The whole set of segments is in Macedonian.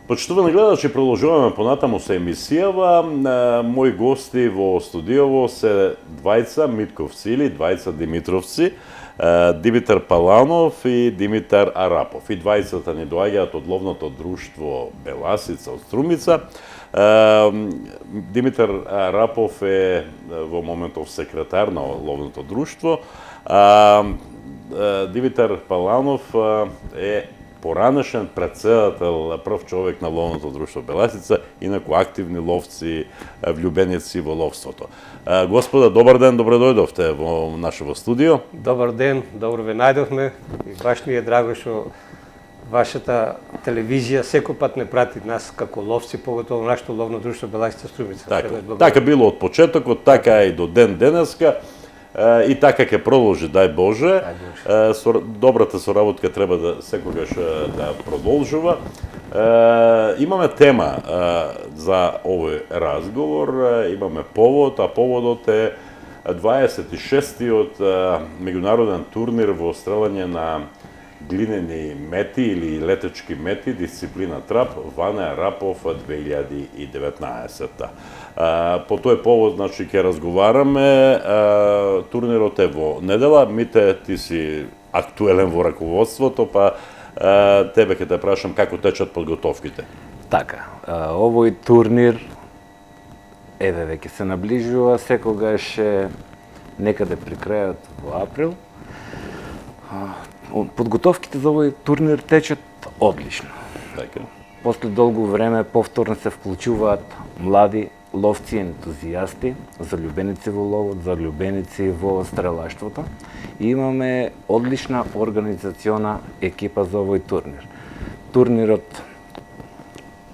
Почитувани гледачи, продолжуваме понатаму со емисијава. Мои гости во студиово се двајца Митковци или двајца Димитровци, Димитар Паланов и Димитар Арапов. И двајцата ни доаѓаат од ловното друштво Беласица од Струмица. Димитар Арапов е во моментов секретар на ловното друштво. Димитар Паланов е поранешен председател, прв човек на ловното друштво Беласица, инаку активни ловци, влюбеници во ловството. Господа, добар ден, добре дојдовте во нашето студио. Добар ден, добро ве најдовме и баш ми е драго што вашата телевизија секој пат не прати нас како ловци, поготово нашето ловно друштво Беласица Струмица. Така било од почетокот, така и до ден денеска. И така ќе продолжи, дај Боже. Добрата соработка треба да секогаш да продолжува. Имаме тема за овој разговор, имаме повод, а поводот е 26-тиот меѓународен турнир во стрелање на глинени мети или летечки мети, дисциплина трап, Ване Арапов 2019. По тој повод, значи, ќе разговараме. Турнирот е во недела. Мите, ти си актуелен во раководството, па тебе ќе те прашам како течат подготовките. Така, овој турнир еве веќе се наближува, секогаш е некаде при крајот во април. Подготовките за овој турнир течат одлично. Така. После долго време повторно се вклучуваат млади ловци и ентузијасти, залюбеници во ловот, залюбеници во стрелаштвото. И имаме одлична организациона екипа за овој турнир. Турнирот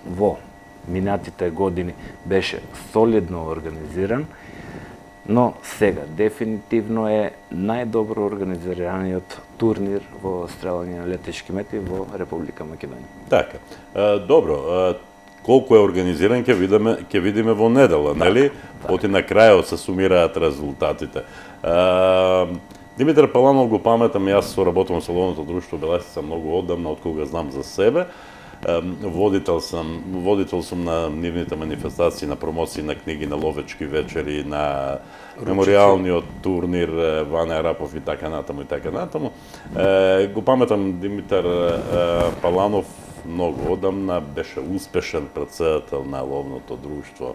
во минатите години беше солидно организиран, но сега дефинитивно е најдобро организираниот турнир во стрелање на летешки мети во Република Македонија. Така. Добро, колку е организиран ќе видиме во недела, нели? Оти на крајот се сумираат резултатите. Димитар Паланов го паметам, јас соработувам со ловното друштво Беласица многу одамна, од кога знам за себе. Водител сум на нивните манифестации, на промоции на книги, на ловечки вечери, на мемориалниот турнир Ване Арапов и така натаму. Го паметам Димитар Паланов многу одамна, беше успешен председател на ловното друштво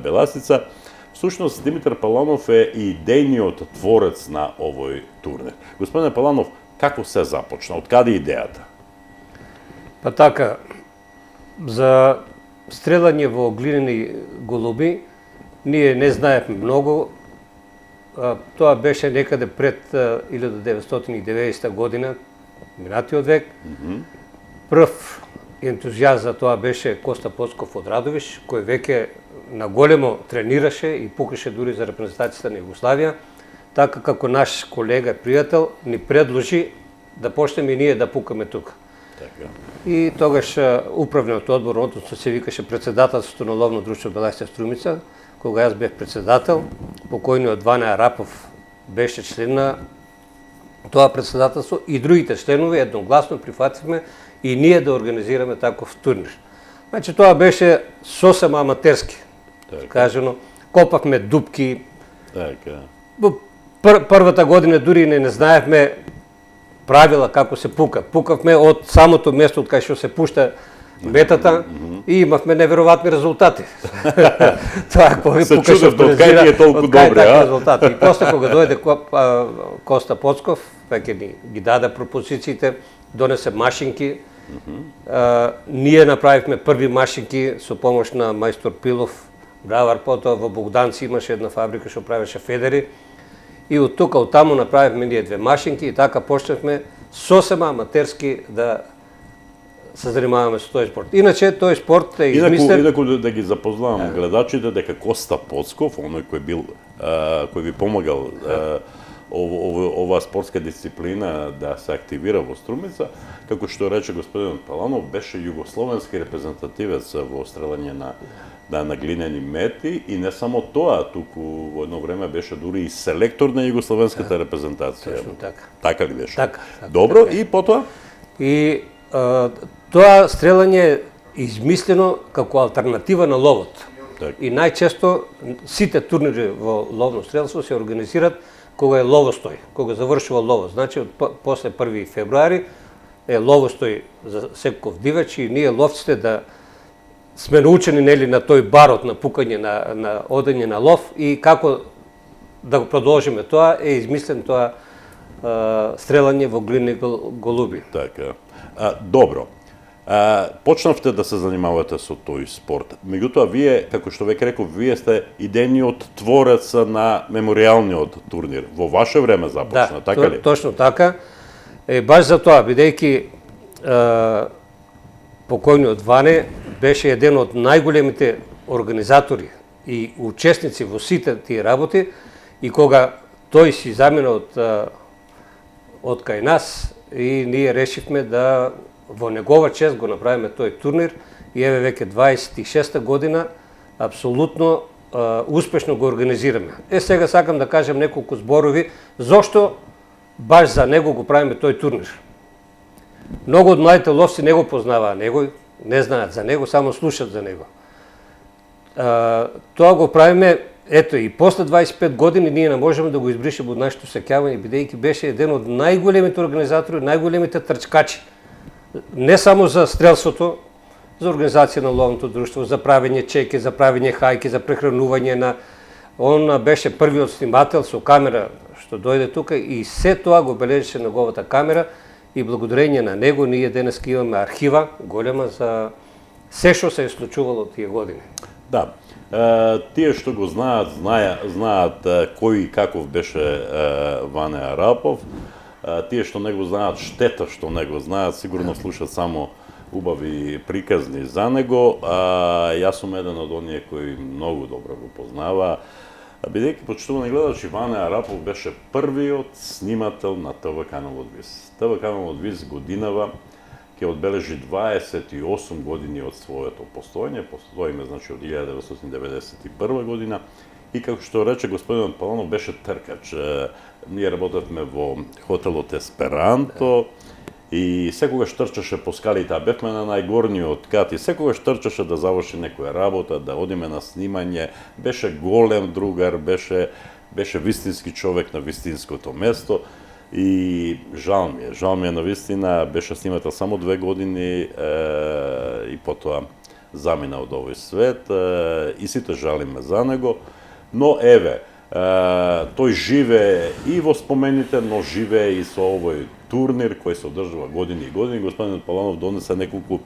Беласица. Всушност, Димитар Паланов е идејниот творец на овој турнир. Господине Паланов, како се започна? Од каде идејата? Па така, за стрелање во глинени голуби, ние не знаевме многу. Тоа беше некаде пред 1990 година, минатиот век. Прв ентузијаст за тоа беше Коста Поцков од Радовиш, кој веќе на големо тренираше и пукаше дури за репрезентацијата на Југославија. Така како наш колега и пријател ни предложи да почнеме и ние да пукаме тука. Така. И тогаш управниот одбор, односно се викаше председателството на ловно друштво Беласица Струмица, кога јас бев председател, покојниот Ване Арапов беше член на тоа председателство и другите членови едногласно прифативме и ние да организираме таков турнир. Значи тоа беше сосема аматерски, кажано. Копавме дупки. Така. Првата година дури не знаевме правила како се пука. Пукавме од самото место од кај што се пушта метата и имавме неверојатни резултати. Тоа кој пукаше од кај е толку добре, резултати. И после кога дојде Коста Поцков, веќе ги даде пропозициите, донесе машинки. Ние направивме први машинки со помош на мајстор Пилов, Бравар, потоа во Богданци имаше една фабрика што правеше федери. И од тука, од таму направивме ние две машинки и така почнавме сосема аматерски да се занимаваме со тој спорт. Иначе тој спорт е измислен. Инаку да ги запознавам гледачите дека Коста Поцков, оној кој ви помагал оваа спортска дисциплина да се активира во Струмица, како што рече господин Паланов, беше југословенски репрезентативец во стрелање на глинени мети и не само тоа, туку во едно време беше дури и селектор на југословенската репрезентација. Точно така. Така ли беше? Така. Добро, и потоа? И тоа стрелање измислено како алтернатива на ловот. Так. И најчесто сите турнири во ловно стрелство се организираат кога е ловостој, кога завршува ловот. Значи, после 1 февруари е ловостој за секој дивеч и ние ловците да сме научени нели на тој барот на пукање на одење на лов и како да го продолжиме тоа е измислен тоа стрелање во глинени голуби. Така. Добро. Почнавте да се занимавате со тој спорт. Меѓутоа, вие, како што веќе реков, вие сте идејниот творец на меморијалниот турнир. Во ваше време започна, така ли? Точно така. Баш за тоа, бидејќи покојниот Ване беше еден од најголемите организатори и учесници во сите тие работи и кога тој си замина од кај нас и ние решивме да во негова чест го направиме тој турнир и еве веќе 26-та година апсолутно успешно го организираме. Сега сакам да кажам неколку зборови зошто баш за него го правиме тој турнир. Многу од младите ловци не го познаваа него, не знаат за него, само слушат за него. Тоа го правиме, ето и после 25 години ние не можеме да го избришеме од нашето сеќавање, бидејќи беше еден од најголемите организатори, најголемите трчкачи. Не само за стрелството, за организација на ловното друштво, за правење чеки, за правење хајки, за прехранување на... Он беше првиот снимател со камера што дојде тука и се тоа го бележеше неговата камера и благодарение на него ние денес имаме архива голема за се што се е случувало тие години. Да. Тие што го знаат кој и каков беше Ване Арапов. Тие што не го знаат, штета што не го знаат, сигурно слушат само убави приказни за него. Јас сум еден од оние кои многу добро го познава. Бидејќи, почитувани гледачи, Ване Арапов беше првиот снимател на ТВ Канал од Вис. ТВ Канал од Вис годинава ќе одбележи 28 години од своето постоење. Постоиме, значи, од 1991 година. И како што рече господинот Паланов, беше тркач. Ние работевме во хотелот Есперанто и секогаш трчаше по скалите, а бевме на најгорниот кат и секогаш трчаше да заврши некоја работа, да одиме на снимање. Беше голем другар, беше вистински човек на вистинското место и жал ми е навистина, беше снимател само 2 години и потоа замина од овој свет и сите жалиме за него, но еве, тој живее и во спомените, но живее и со овој турнир кој се одржува години и години. Господинот Паланов донесе неколку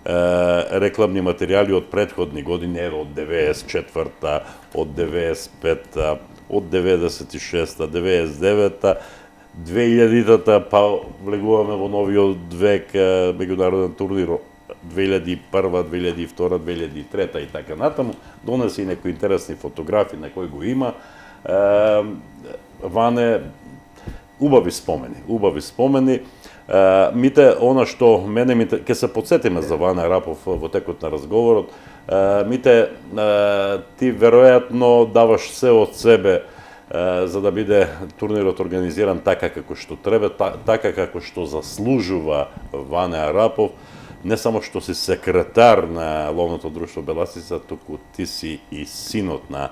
рекламни материјали од претходни години, од 94-та, од 95-та, од 96-та, 99-та, 2000-та, па влегуваме во новиот век, меѓународен турнир 2001, 2002, 2003 и така натаму. Донесе и некои интересни фотографии на кои го има. Ване, убави спомени. Мите, она што мене ке се подсетиме за Ване Арапов во текот на разговорот, мите, ти веројатно даваш се од себе за да биде турнирот организиран така како што треба, така како што заслужува Ване Арапов. Не само што си секретар на ловното друштво Беласица, туку ти си и синот на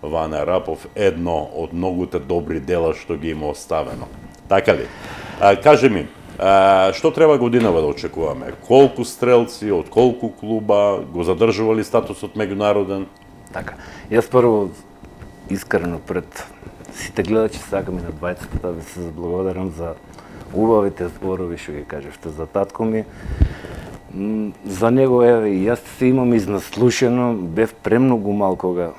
Ване Арапов, едно од многуте добри дела што ги има оставено. Така ли? Кажи ми, што треба годинава да очекуваме? Колку стрелци, од колку клуба, го задржува ли статусот меѓународен? Така. Јас прво искрено пред сите гледачи сакам и на двајцата да ви се заблагодарам за убавите зборови што ги кажевте за татко ми. За него, еве, јас се имам изнаслушено, бев премногу мал кога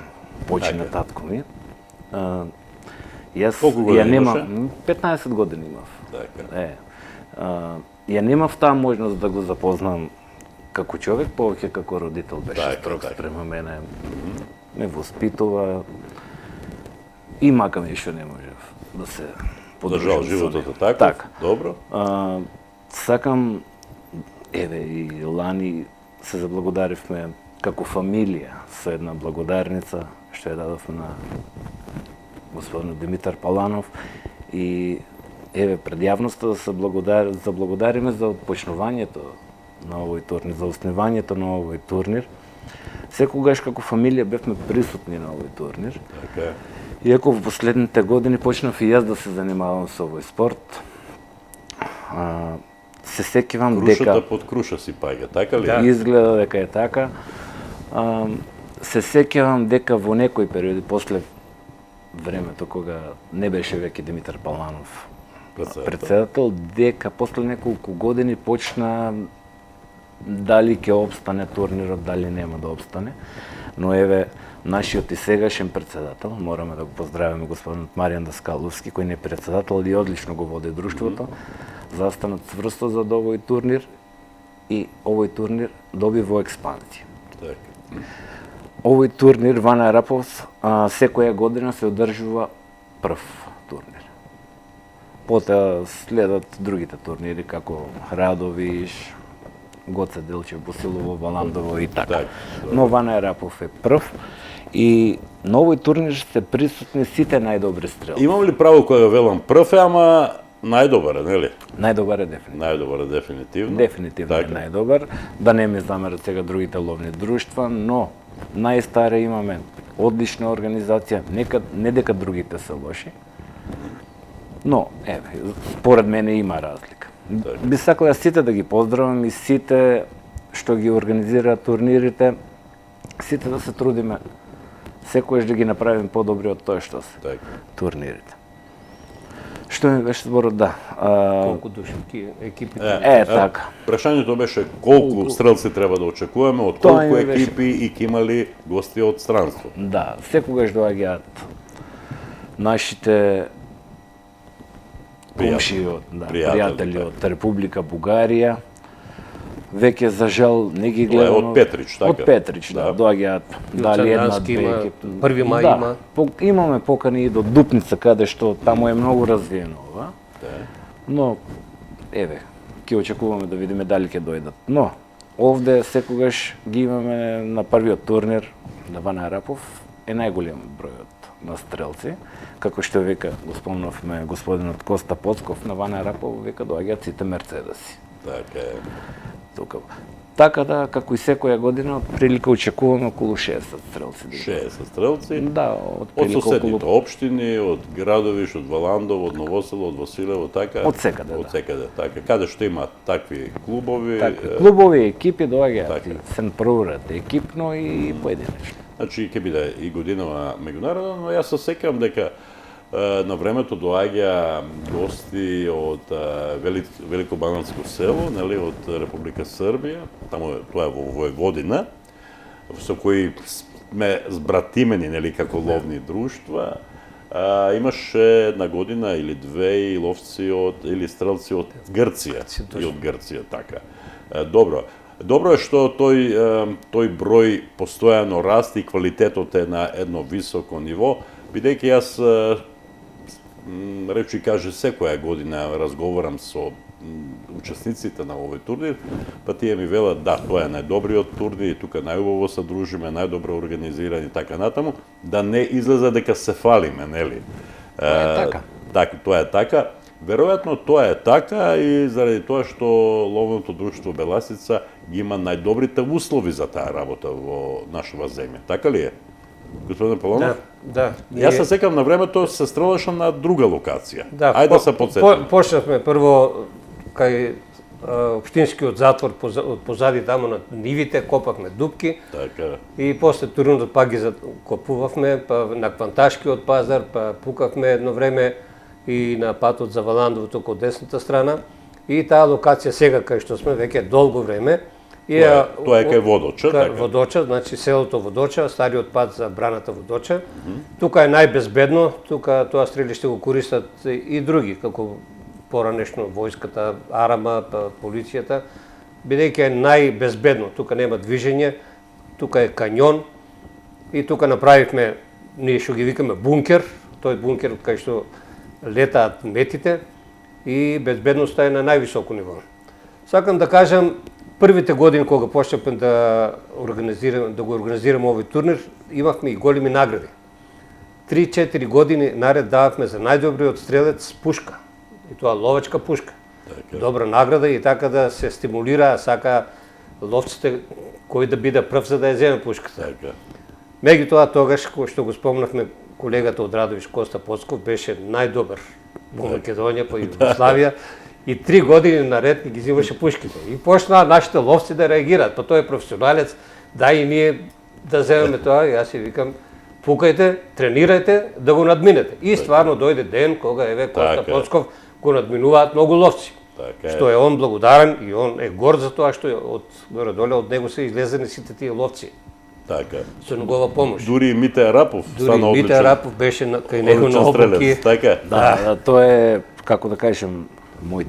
почина татко ми. Јас ја немам 15 години имав. Ја немав таа можност да го запознам како човек, повеќе како родител беше строг спрема мене. Ме воспитува и мака ми што не можев да се подржал животот така. Добро. Сакам, еве и лани се заблагодаривме како фамилија со една благодарница што ја дадовме на господин Димитар Паланов и еве пред јавноста да се заблагодариме за отпочнувањето на овој турнир, за основањето на овој турнир. Секогаш како фамилија бевме присутни на овој турнир. Така. Иако во последните години почнав и јас да се занимавам со овој спорт, се сеќавам дека... Крушата под круша си паѓа, така ли? Да. Изгледа дека е така. Се сеќавам дека во некои периоди, после времето кога не беше веќе Димитар Паланов председател, дека после неколку години почна дали ќе обстане турнирот, дали нема да обстане. Но еве, нашиот и сегашен председател, мораме да го поздравиме господинот Маријан Даскаловски, кој не е председател и одлично го води друштвото, застанат цврсто за овој турнир и овој турнир доби во експанзија. Така. Овој турнир Вана Арапов секоја година се одржува прв турнир. Потоа следат другите турнири како Радовиш, Гоце Делчев, Босилово, Валандово и така. Но Вана Арапов е прв и на овој турнир се присутни сите најдобри стрелци. Имам ли право кога велам прв е, ама најдобар е, нели? Најдобар е дефинитивно. Најдобар е дефинитивно. Дефинитивно е најдобар. Да не ми замерат сега другите ловни друштва, но најстаре имаме одлична организација, не дека другите се лоши, но, еве, според мене има разлика. Би сакала сите да ги поздравам и сите што ги организираат турнирите, сите да се трудиме секојаш да ги направиме подобри од тоа што се турнирите. Што ми беше зборот, да. Колку души екипите? Така. Прашањето беше колку стрелци треба да очекуваме, од колку екипи и ќе имали гости од странство. Да, секогаш доаѓаат нашите пријатели од Република Бугарија. Веќе за жал не ги гледаме. Од Петрич, така? Од Петрич, да. Доаѓаат дали една, две екипи. 1 мај има. Имаме покани и до Дупница, каде што таму е многу развиено ова. Но, еве, ќе очекуваме да видиме дали ќе дојдат. Но, овде секогаш ги имаме на првиот турнир на Вана Арапов, е најголем бројот на стрелци. Како што века, спомнавме господинот Коста Поцков, на Вана Арапов века доаѓаат сите мерцедеси. Така е. Така да, како и секоја година, прилика очекуваме околу 60 стрелци. 60 стрелци? Да, од соседните општини, од Градовиш, од Валандово, од Новосело, од Василево, така? Од секаде, да. Од секаде, така. Каде што има такви клубови? Клубови, екипи доаѓаат, се прворат екипно и поединечно. Значи, ќе биде и годинава меѓународна, но јас се сеќавам дека на времето доаѓа гости од Великобанатско село, нели, од Република Србија, таму тоа е во Војводина, со кои сме збратимени, нели, како ловни друштва. Имаше една година или две и ловци или стрелци од Грција, и од Грција, така. Добро е што тој број постојано расте и квалитетот е на едно високо ниво, бидејќи јас речи каже секоја година разговарам со учесниците на овој турнир, па тие ми велат да, тоа е најдобриот турнир и тука најубаво се дружиме, најдобро организирани и така натаму, да не излезе дека се фалиме, нели? Тоа е така. Тоа е така. Веројатно тоа е така и заради тоа што ловното друштво Беласица ги има најдобрите услови за таа работа во нашава земја. Така ли е? Господин Паланов? Да. Јас се секам на времето се стрелеше на друга локација. Да, ајде да се потсетиме. Почнавме прво кај општинскиот затвор позади таму на нивите, копавме дупки. Така. И после турнирот пак ги закопувавме, па на Кванташкиот пазар, па пукавме едно време и на патот за Валандовото од десната страна. И таа локација сега кај што сме веќе долго време. Тоа е кај Водоча, така? Водоча, значи селото Водоча, стариот пат за браната Водоча. Тука е најбезбедно, тука тоа стрелиште го користат и други, како поранешно војската, Арама, полицијата, бидејќи е најбезбедно, тука нема движење, тука е каньон и тука направивме, ние што ги викаме бункер, тој бункер кај што летаат метите и безбедноста е на највисоко ниво. Сакам да кажам, првите години кога почнавме да го организираме овој турнир, имавме и големи награди. 3-4 години наред дававме за најдобриот стрелец пушка. И тоа ловачка пушка. добра награда и така да се стимулира, сака ловците кој да биде прв за да ја земе пушката. Меѓутоа тогаш, кој што го спомнавме, колегата од Радовиш Коста Поцков беше најдобар во Македонија, по Југославија и 3 години наред ги взимаше пушките. И почнаа нашите ловци да реагираат, па тој е професионалец, да и ние да земеме тоа, и јас си викам, пукајте, тренирајте, да го надминете. И стварно дојде ден кога еве Коста Поцков го надминуваат многу ловци. Што е он благодарен и он е горд за тоа што од горе-доле од него се излезени сите тие ловци. Така. Со негова помош. Дури и Мите Арапов стана одличен. Мите Арапов беше кај него на обуки. Така. Да, тој е, како да кажем, мој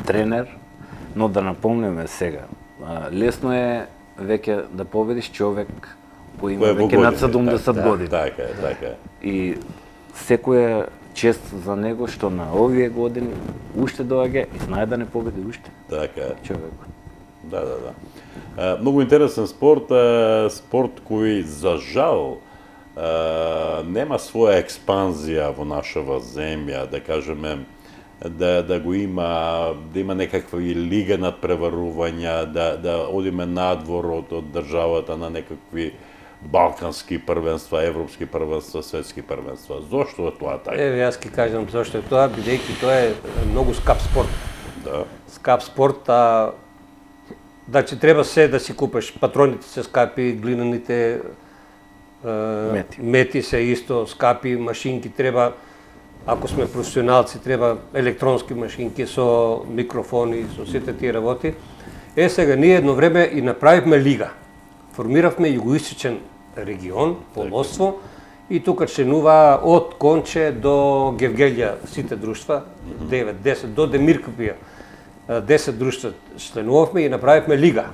тренер, но да напомнеме сега. Лесно е веќе да победиш човек кој има веќе над 70 години. Така. И секоја чест за него што на овие години уште доаѓа и знае да не победи уште. Така. Човекот. Да. Многу интересен спорт, спорт кој за жал нема своја експанзија во нашава земја, да кажеме, да го има, да има некакви лига надпреварувања, да одиме надвор од државата на некакви балкански првенства, европски првенства, светски првенства. Зошто е тоа така? Еве јас ќе кажам зошто е тоа, бидејќи тоа е многу скап спорт. Да. Скап спорт, значи треба се да си купиш, патроните се скапи, глинаните мети се исто скапи, машинки треба, ако сме професионалци, треба електронски машинки со микрофони, со сите тие работи. Сега ние едно време и направивме лига. Формиравме југоисточен регион по ловство и тука членуваа од Конче до Гевгелија сите друштва, 9, 10, до Демиркопија, 10 друштва членувавме и направивме лига.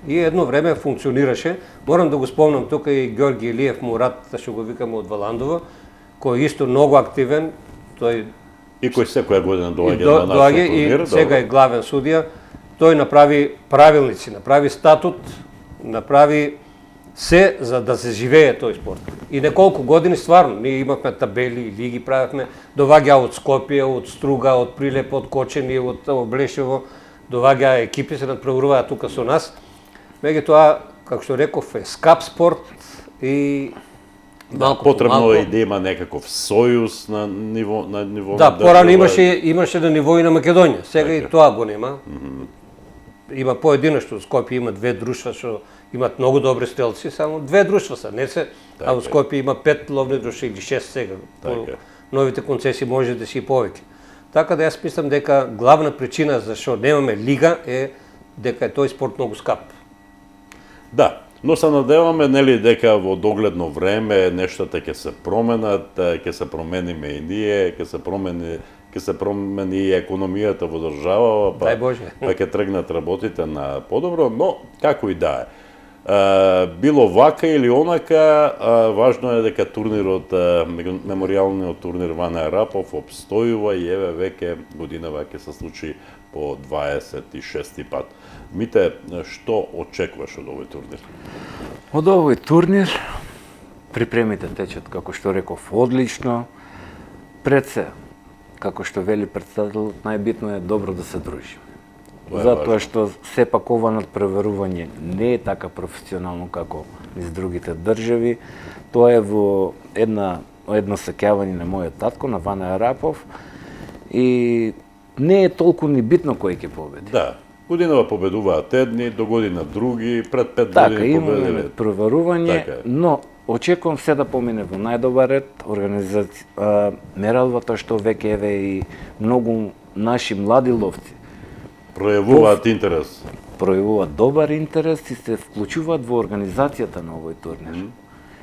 И едно време функционираше. Морам да го спомнам тука и Георги Илиев Мурат, што го викаме од Валандово, кој е исто многу активен, тој и кој секоја година доаѓа на нашиот турнир, и сега е главен судија. Тој направи правилници, направи статут, направи се за да се живее тој спорт. И неколку години стварно ние имавме табели, лиги правевме, доаѓа од Скопје, од Струга, од Прилеп, од Кочени, од Блешево, доаѓа екипи се надпреваруваат тука со нас. Меѓутоа, како што реков, е скап спорт и малку потребно е да има некаков сојуз на ниво да, порано имаше на ниво и на Македонија. Сега и тоа го нема. Има поединечно, Скопје има 2 друштва што имат многу добри стрелци, само 2 друштва се, не се, а во Скопје има 5 ловни друштва или 6 сега. По новите концесии може да си и повеќе. Така да јас мислам дека главна причина зашто немаме лига е дека е тој спорт многу скап. Да, но се надеваме нели дека во догледно време нештата ќе се променат, ќе се промениме и ние, ќе се промени и економијата во државава, па ќе тргнат работите на подобро, но како и да е. Било вака или онака, важно е дека турнирот, меморијалниот турнир Ване Арапов обстојува и еве веќе годинава ќе се случи по 26 пат. Мите, што очекуваш од овој турнир? Од овој турнир припремите течат, како што реков, одлично. Пред се, како што вели председателот, најбитно е добро да се дружиме. Затоа што сепак ова надпреварување не е така професионално како низ другите држави. Тоа е во едно сеќавање на мојот татко, на Ване Арапов, и не е толку ни битно кој ќе победи. Да, годинава победуваат едни, до година други, пред 5 така, години победиле. Така, имаме преварување, но очекувам се да помине во најдобар ред. Мералвата што веќе еве и многу наши млади ловци пројавуваат интерес. Пројавуваат добар интерес и се вклучуваат во организацијата на овој турнир.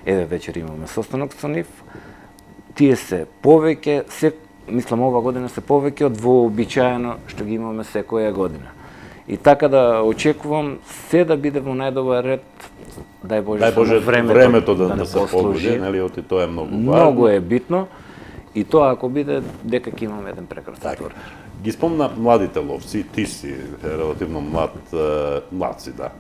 Еве вечер имаме состанок со нив. Тие се повеќе, мислам ова година се повеќе од вообичаено што ги имаме секоја година. И така да очекувам се да биде во најдобар ред, дај Боже времето да се погоди, нели, оти тоа е многу важно. Многу е битно и тоа ако биде дека ќе имаме еден прекрасен турнир. Ги спомна младите ловци, ти си релативно млад си, да.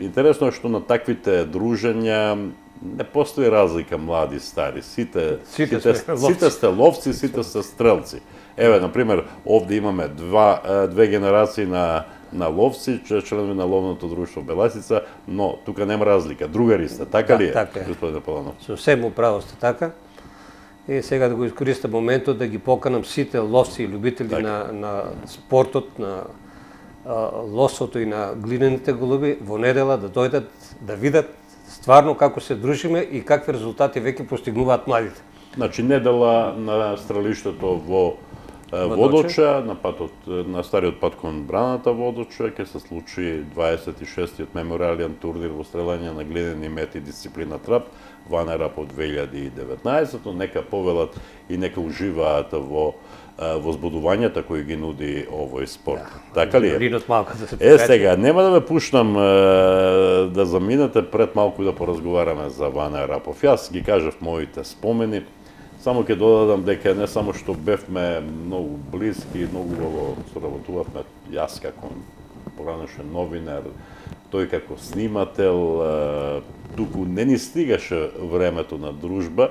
Интересно е што на таквите дружења не постои разлика млади, стари. Сите Сите сме ловци. сите сте ловци, сите сте стрелци. Еве, например, овде имаме две генерации на ловци, членови на ловното друштво Беласица, но тука нема разлика. Другари сте, така ли е, така е. господине Паланов? Совсем управо сте така. И сега да го искористам моментот да ги поканам сите ловци и любители на спортот, на ловството и на глинените голуби во недела да дојдат да видат стварно како се дружиме и какви резултати веќе постигнуваат младите. Значи, недела на стрелиштето во Водоча, на стариот пат кон браната Водоча, ќе се случи 26-тиот мемориален турнир во стрелање на глинени мети дисциплина трап, Ване Рапов 2019, нека повелат и нека уживаат во возбудувањата кои ги нуди овој спорт. Така ли е? Ринот малку да се Сега, нема да ве пуштам да заминете, пред малку да поразговараме за Ване Рапов. Јас ги кажав моите спомени, само ќе додадам дека не само што бевме многу блиски, многу убаво соработувавме, јас како поранешен новинар, тој како снимател, туку не ни стигаше времето на дружба,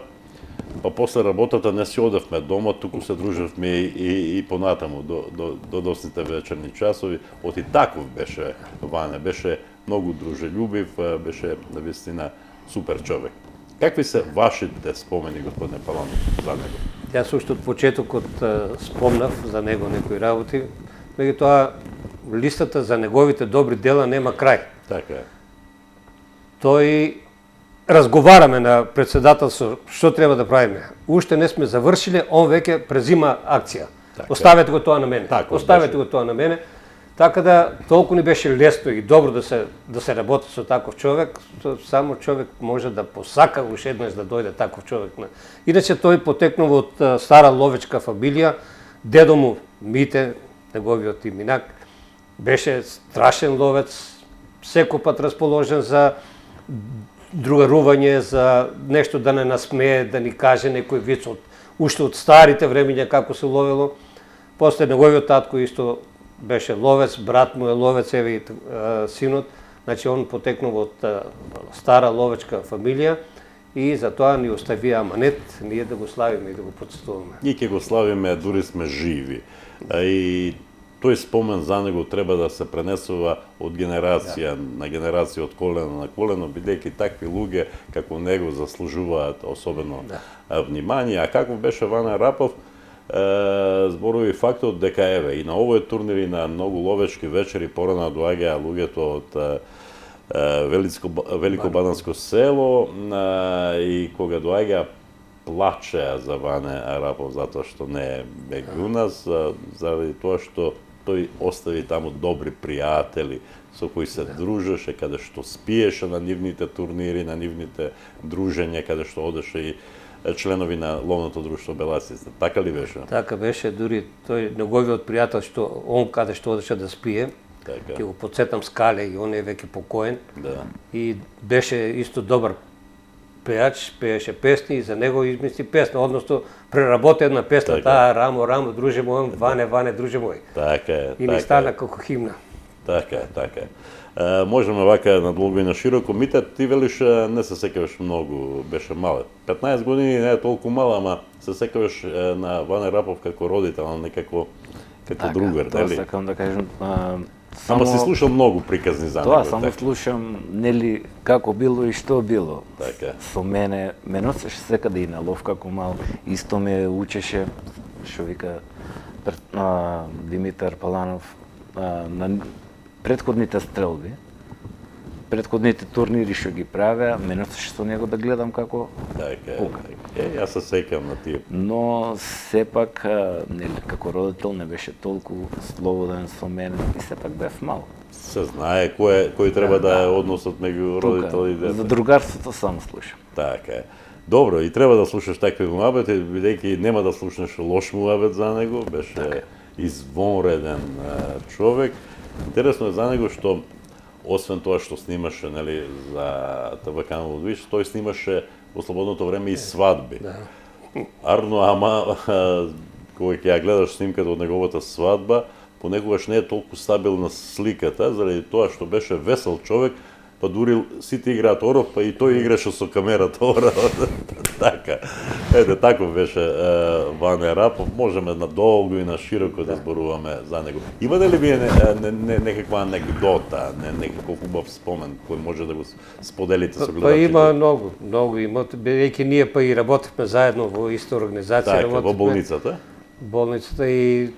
па после работата не си одевме дома, туку се дружевме и понатаму до досните вечерни часови. Оти таков беше Ване, беше многу дружелюбив, беше навистина супер човек. Какви се вашите спомени, господине Паланов, за него? Јас уште од почетокот спомнав за него некои работи, меѓутоа листата за неговите добри дела нема крај. Така е. Тој разговараме на председателство што треба да правиме. Уште не сме завршиле, он веќе презима акција. Така. Оставете го тоа на мене. Така, Оставете го тоа на мене. Така да толку ни беше лесно и добро да се работи со таков човек, само човек може да посака уште еднаш да дојде таков човек. Иначе тој потекнува од стара ловечка фамилија, дедо му Мите, неговиот иминак, беше страшен ловец, секој расположен за другарување, за нешто да не насмее, да ни каже некој виц уште од старите времиња како се ловело. После неговиот татко исто беше ловец, брат му е ловец, еве и синот, значи он потекнува од стара ловечка фамилија и затоа ни оставија аманет, ние да го славиме и да го почитуваме. И ќе го славиме, дури сме живи. И тој спомен за него треба да се пренесува од генерација на генерација, од колено на колено, бидејќи такви луѓе како него заслужуваат особено внимание. А како беше Ване Рапов, зборови фактот дека еве и на овој турнир и на многу ловечки вечери порано доаѓаа луѓето од Великобаданско село и кога доаѓаа плачеа за Ване Рапов затоа што не е меѓу нас, заради тоа што тој остави таму добри пријатели со кои се дружеше, каде што спиеше на нивните турнири, на нивните дружења, каде што одеше и членови на ловното друштво Беласица. Така ли беше? Така беше, дури тој неговиот пријател што он каде што одеше да спие, ќе го подсетам Скале и он е веќе покоен. Да. И беше исто добар пејач, пееше песни и за него измисли песна, односно преработи една песна, таа Рамо, Рамо, друже мој, Ване, Ване, друже мој. Така е. И ни стана како химна. Така е, така е. Можеме вака надлого и на широко. Мите, ти велиш не се сеќаваш многу, беше мале. 15 години не е толку мала, ама се сеќаваш на Ване Рапов како родител, не како другар, нели? нели? Сакам да кажам, Ама си слушал многу приказни за него. Тоа, само слушам, нели, како било и што било. Така. Со мене, ме носеше секаде и на лов како мал, исто ме учеше, што вика Димитар Паланов, на претходните стрелби, претходните турнири што ги правеа, ме носеше со него да гледам како пука. Јас се сеќам на тие. Но сепак, нели, како родител не беше толку слободен со мене и сепак бев мал. Се знае кој треба да е односот меѓу родител и дете. За другарството само слушам. Така е. Добро, и треба да слушаш такви муабети, бидејќи нема да слушнеш лош муабет за него, беше извонреден човек. Интересно е за него што освен тоа што снимаше, нели, за ТВ канал Лудвич, тој снимаше во слободното време и свадби. Арно, ама кога ќе ја гледаш снимката од неговата свадба, понекогаш не е толку стабилна сликата, заради тоа што беше весел човек, па дури сите играат оров, па и тој играше со камерата оров. Така. Ете, таков беше Ване Арапов. Можеме надолго и на широко да зборуваме за него. Имате ли вие некаква анекдота, некаков убав спомен кој може да го споделите со гледачите? Па има многу има, бидејќи ние па и работевме заедно во иста организација. Така, во болницата? Болницата и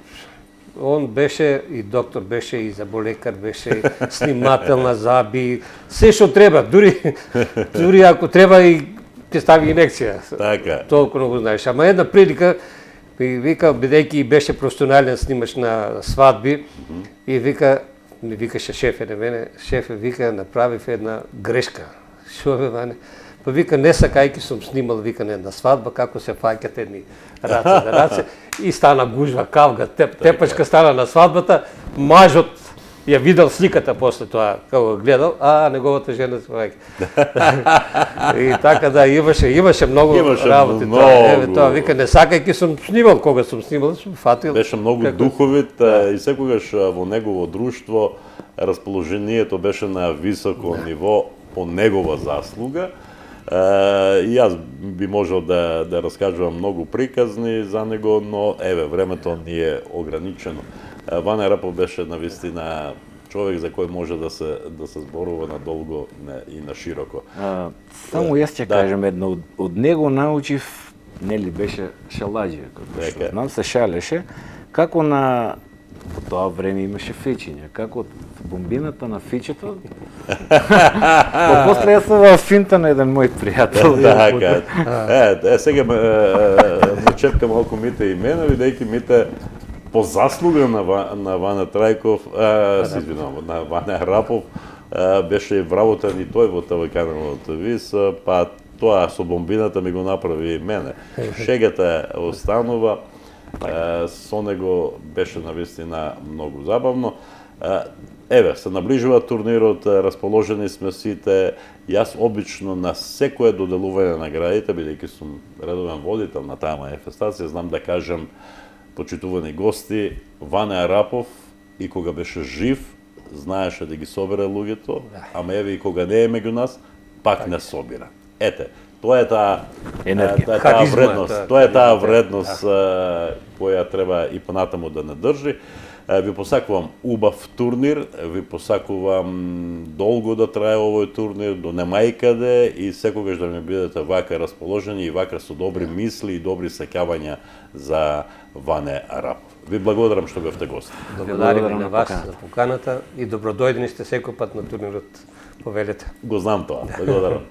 он беше и доктор, беше и заболекар, беше снимател на заби, се што треба, дури ако треба и ќе стави инекција. Така. Толку многу знаеш. Ама една прилика ми вика, бидејќи беше професионален снимач на свадби, и ми викаше шефе на мене, шефе вика, направив една грешка. Шо бе, Ване? Па вика, не сакајќи сум снимал, вика, на една свадба, како се фаќат едни раце за раце, и стана гужва, кавга, тепачка стана на свадбата, мажот ја видел сликата после тоа, како го гледал, а неговата жена се фаќа. И така да, имаше многу работи. Тоа, вика, не сакајќи сум снимал, кога сум снимал, сум фатил. Беше многу духовит и секогаш во негово друштво расположението беше на високо ниво по негова заслуга. И јас би можел да раскажувам многу приказни за него, но еве, времето ни е ограничено. Ване Арапов беше навистина човек за кој може да се зборува надолго и на широко. Само јас ќе кажам едно, од него научив, нели беше шалаџија, како што знам, се шалеше, како по тоа време имаше фичење, како од бомбината на фичето. После јас сум во финта на еден мој пријател. Така. Сега ме чепка малку Мите и мене, бидејќи Мите по заслуга на Ване Трајков, се извинувам, на Ване Арапов, беше вработен и тој во ТВ-каналот ВИС, па тоа со бомбината ми го направи и мене. Шегата останува. Со него беше навистина многу забавно. Еве, се наближува турнирот, расположени сме сите. Јас обично на секое доделување на наградите, бидејќи сум редовен водител на таа манифестација, знам да кажам, почитувани гости, Ване Арапов и кога беше жив, знаеше да ги собере луѓето, ама еве и кога не е меѓу нас, пак не собира. Ете, тоа е таа вредност, вредност која треба и понатаму да не држи. Ви посакувам убав турнир, ви посакувам долго да трае овој турнир, до немајкаде, и секогаш да ми бидете вака расположени и вака со добри мисли и добри сеќавања за Ване Арапов. Ви благодарам што бевте гости. Благодарим на вас за поканата и добродојдени сте секој пат на турнирот, повелете. Го знам тоа. Благодарам.